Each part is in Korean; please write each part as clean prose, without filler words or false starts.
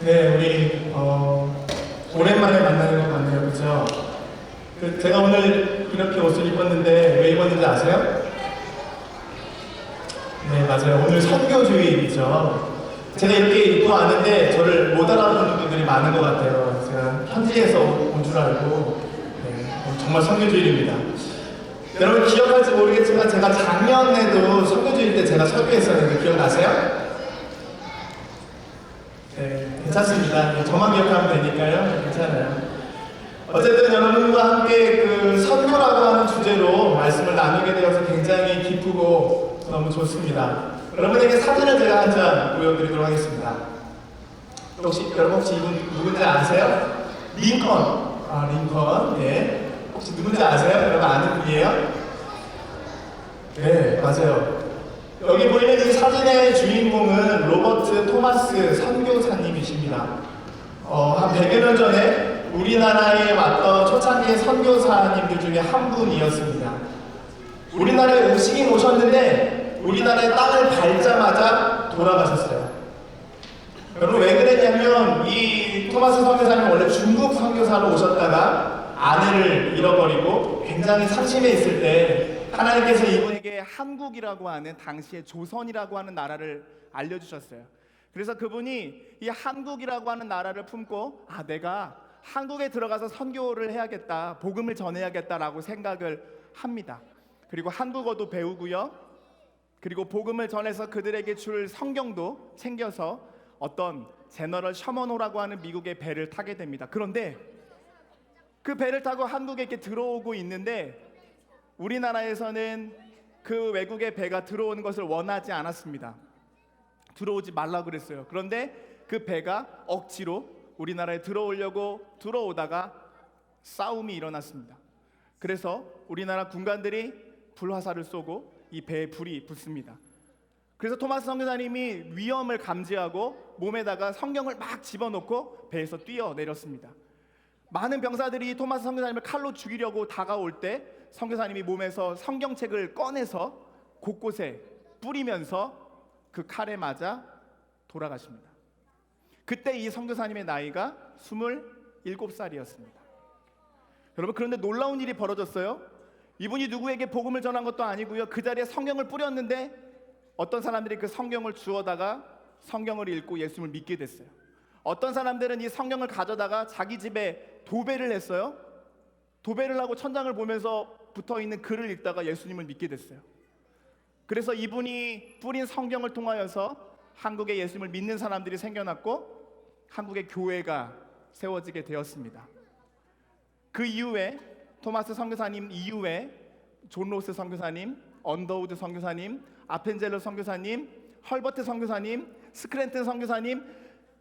네, 우리 오랜만에 만나는 것 같네요, 그렇죠? 제가 오늘 이렇게 옷을 입었는데 왜 입었는지 아세요? 네, 맞아요. 오늘 선교주일이죠. 제가 이렇게 입고 왔는데 저를 못 알아보는 분들이 많은 것 같아요. 제가 현지에서 온 줄 알고 정말 선교주일입니다. 여러분 기억할지 모르겠지만 제가 작년에도 선교주일 때 제가 설교했었는데 기억나세요? 네, 괜찮습니다. 저만 기억하면 되니까요. 괜찮아요. 어쨌든 여러분과 함께 그 선교라고 하는 주제로 말씀을 나누게 되어서 굉장히 기쁘고 너무 좋습니다. 여러분에게 사진을 제가 한 장 보여드리도록 하겠습니다. 여러분 혹시 이분 누군지 아세요? 링컨. 링컨. 예. 혹시 누군지 아세요? 여러분 아는 분이에요? 네, 맞아요. 여기 보이는 이 사진의 주인공은 로버트 토마스 선교사님이십니다. 한 100여 년 전에 우리나라에 왔던 초창기 선교사님들 중에 한 분이었습니다. 우리나라에 오시긴 오셨는데 우리나라의 땅을 밟자마자 돌아가셨어요. 여러분 왜 그랬냐면 이 토마스 선교사님은 원래 중국 선교사로 오셨다가 아내를 잃어버리고 굉장히 상심해 있을 때 하나님께서 이분에게 한국이라고 하는 당시의 조선이라고 하는 나라를 알려주셨어요. 그래서 그분이 이 한국이라고 하는 나라를 품고 내가 한국에 들어가서 선교를 해야겠다, 복음을 전해야겠다라고 생각을 합니다. 그리고 한국어도 배우고요. 그리고 복음을 전해서 그들에게 줄 성경도 챙겨서 어떤 제너럴 셔먼호라고 하는 미국의 배를 타게 됩니다. 그런데 그 배를 타고 한국에 이렇게 들어오고 있는데 우리나라에서는 그 외국의 배가 들어오는 것을 원하지 않았습니다. 들어오지 말라 그랬어요. 그런데 그 배가 억지로 우리나라에 들어오려고 들어오다가 싸움이 일어났습니다. 그래서 우리나라 군관들이 불화살을 쏘고 이 배에 불이 붙습니다. 그래서 토마스 선교사님이 위험을 감지하고 몸에다가 성경을 막 집어넣고 배에서 뛰어내렸습니다. 많은 병사들이 토마스 선교사님을 칼로 죽이려고 다가올 때 선교사님이 몸에서 성경책을 꺼내서 곳곳에 뿌리면서 그 칼에 맞아 돌아가십니다. 그때 이 선교사님의 나이가 27살이었습니다. 여러분 그런데 놀라운 일이 벌어졌어요. 이분이 누구에게 복음을 전한 것도 아니고요. 그 자리에 성경을 뿌렸는데 어떤 사람들이 그 성경을 주워다가 성경을 읽고 예수님을 믿게 됐어요. 어떤 사람들은 이 성경을 가져다가 자기 집에 도배를 했어요. 도배를 하고 천장을 보면서 붙어있는 글을 읽다가 예수님을 믿게 됐어요. 그래서 이분이 뿌린 성경을 통하여서 한국에 예수님을 믿는 사람들이 생겨났고 한국의 교회가 세워지게 되었습니다. 그 이후에 토마스 선교사님 이후에 존 로스 선교사님, 언더우드 선교사님, 아펜젤러 선교사님, 헐버트 선교사님, 스크랜튼 선교사님,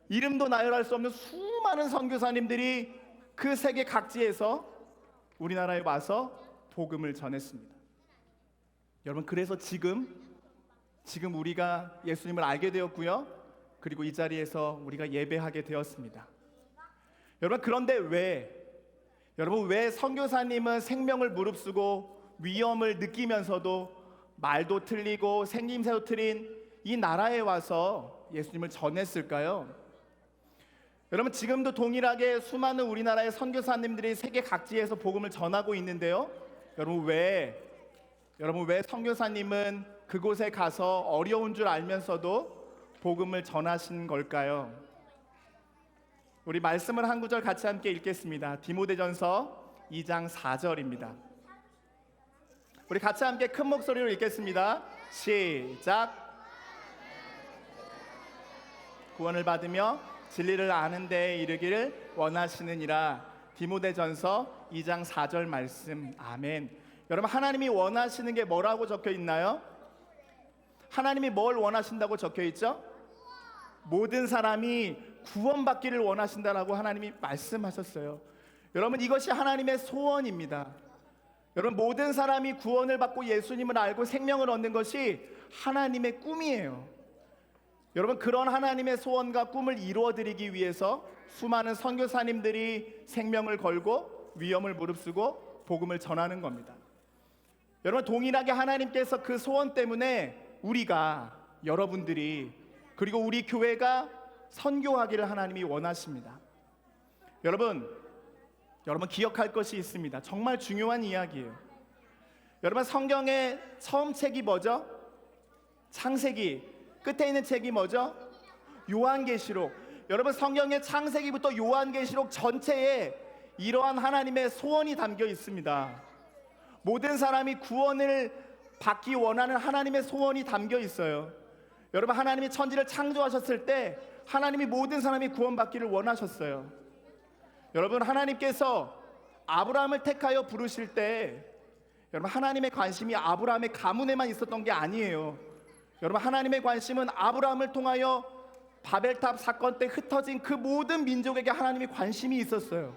이름도 나열할 수 없는 수많은 선교사님들이 그 세계 각지에서 우리나라에 와서 복음을 전했습니다. 여러분 그래서 지금 우리가 예수님을 알게 되었고요. 그리고 이 자리에서 우리가 예배하게 되었습니다. 여러분 그런데 왜 선교사님은 생명을 무릅쓰고 위험을 느끼면서도 말도 틀리고 생김새도 틀린 이 나라에 와서 예수님을 전했을까요? 여러분 지금도 동일하게 수많은 우리나라의 선교사님들이 세계 각지에서 복음을 전하고 있는데요. 여러분 왜 선교사님은 그곳에 가서 어려운 줄 알면서도 복음을 전하신 걸까요? 우리 말씀을 한 구절 같이 함께 읽겠습니다. 디모데전서 2장 4절입니다. 우리 같이 함께 큰 목소리로 읽겠습니다. 시작. 구원을 받으며 진리를 아는 데에 이르기를 원하시느니라. 디모데전서 2장 4절 말씀. 아멘. 여러분 하나님이 원하시는 게 뭐라고 적혀 있나요? 하나님이 뭘 원하신다고 적혀 있죠? 모든 사람이 구원받기를 원하신다라고 하나님이 말씀하셨어요. 여러분 이것이 하나님의 소원입니다. 여러분 모든 사람이 구원을 받고 예수님을 알고 생명을 얻는 것이 하나님의 꿈이에요. 여러분 그런 하나님의 소원과 꿈을 이루어드리기 위해서 수많은 선교사님들이 생명을 걸고 위험을 무릅쓰고 복음을 전하는 겁니다. 여러분 동일하게 하나님께서 그 소원 때문에 우리가 여러분들이 그리고 우리 교회가 선교하기를 하나님이 원하십니다. 여러분 기억할 것이 있습니다. 정말 중요한 이야기예요. 여러분, 성경의 처음 책이 뭐죠? 창세기. 끝에 있는 책이 뭐죠? 요한계시록. 여러분, 성경의 창세기부터 요한계시록 전체에 이러한 하나님의 소원이 담겨 있습니다. 모든 사람이 구원을 받기 원하는 하나님의 소원이 담겨 있어요. 여러분, 하나님이 천지를 창조하셨을 때 하나님이 모든 사람이 구원받기를 원하셨어요. 여러분, 하나님께서 아브라함을 택하여 부르실 때 여러분, 하나님의 관심이 아브라함의 가문에만 있었던 게 아니에요. 여러분, 하나님의 관심은 아브라함을 통하여 바벨탑 사건 때 흩어진 그 모든 민족에게 하나님이 관심이 있었어요.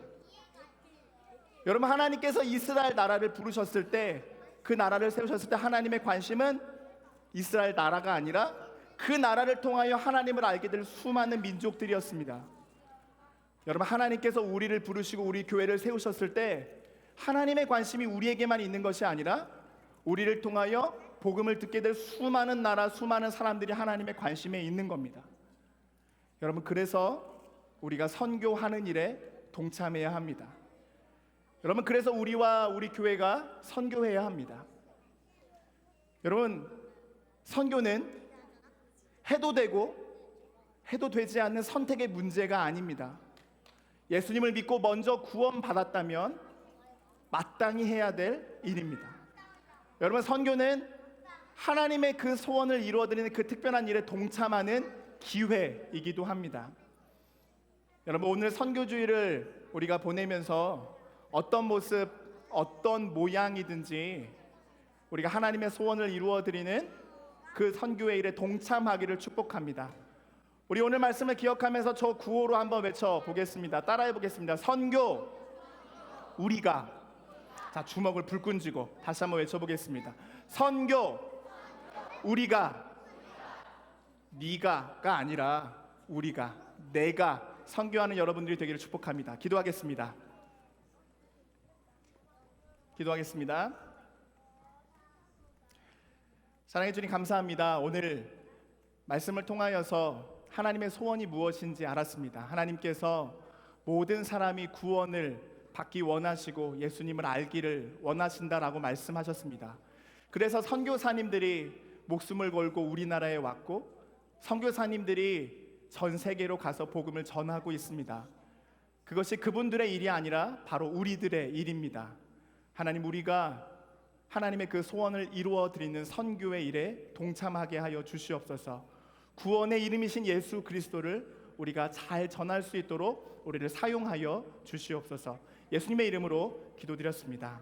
여러분, 하나님께서 이스라엘 나라를 부르셨을 때, 그 나라를 세우셨을 때 하나님의 관심은 이스라엘 나라가 아니라 그 나라를 통하여 하나님을 알게 될 수많은 민족들이었습니다. 여러분, 하나님께서 우리를 부르시고 우리 교회를 세우셨을 때 하나님의 관심이 우리에게만 있는 것이 아니라 우리를 통하여 복음을 듣게 될 수많은 나라, 수많은 사람들이 하나님의 관심에 있는 겁니다. 여러분, 그래서 우리가 선교하는 일에 동참해야 합니다. 여러분, 그래서 우리와 우리 교회가 선교해야 합니다. 여러분, 선교는 해도 되고 해도 되지 않는 선택의 문제가 아닙니다. 예수님을 믿고 먼저 구원받았다면 마땅히 해야 될 일입니다. 여러분, 선교는 하나님의 그 소원을 이루어드리는 그 특별한 일에 동참하는 기회이기도 합니다. 여러분, 오늘 선교주의를 우리가 보내면서 어떤 모습, 어떤 모양이든지 우리가 하나님의 소원을 이루어드리는 그 선교의 일에 동참하기를 축복합니다. 우리 오늘 말씀을 기억하면서 저 구호로 한번 외쳐보겠습니다. 따라해 보겠습니다. 선교 우리가. 자, 주먹을 불끈 쥐고 다시 한번 외쳐보겠습니다. 선교 우리가. 네가가 아니라 우리가, 내가 선교하는 여러분들이 되기를 축복합니다. 기도하겠습니다. 사랑해 주님, 감사합니다. 오늘 말씀을 통하여서 하나님의 소원이 무엇인지 알았습니다. 하나님께서 모든 사람이 구원을 받기 원하시고 예수님을 알기를 원하신다라고 말씀하셨습니다. 그래서 선교사님들이 목숨을 걸고 우리나라에 왔고 선교사님들이 전 세계로 가서 복음을 전하고 있습니다. 그것이 그분들의 일이 아니라 바로 우리들의 일입니다. 하나님, 우리가 하나님의 그 소원을 이루어 드리는 선교의 일에 동참하게 하여 주시옵소서. 구원의 이름이신 예수 그리스도를 우리가 잘 전할 수 있도록 우리를 사용하여 주시옵소서. 예수님의 이름으로 기도드렸습니다.